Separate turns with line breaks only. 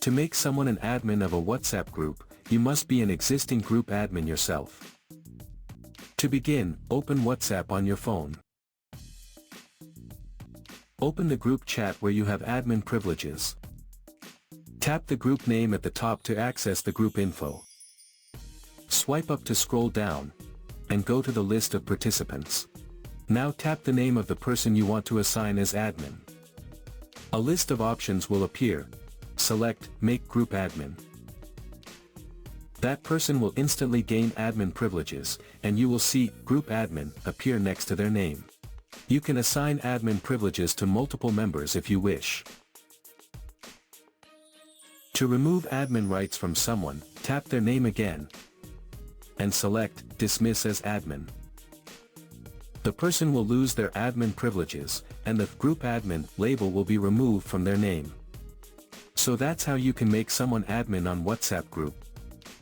To make someone an admin of a WhatsApp group, you must be an existing group admin yourself. To begin, open WhatsApp on your phone. Open the group chat where you have admin privileges. Tap the group name at the top to access the group info. Swipe up to scroll down, and go to the list of participants. Now tap the name of the person you want to assign as admin. A list of options will appear. Select Make Group Admin. That person will instantly gain admin privileges, and you will see Group Admin appear next to their name. You can assign admin privileges to multiple members if you wish. To remove admin rights from someone, tap their name again, and select Dismiss as Admin. The person will lose their admin privileges, and the Group Admin label will be removed from their name. So that's how you can make someone admin on WhatsApp group.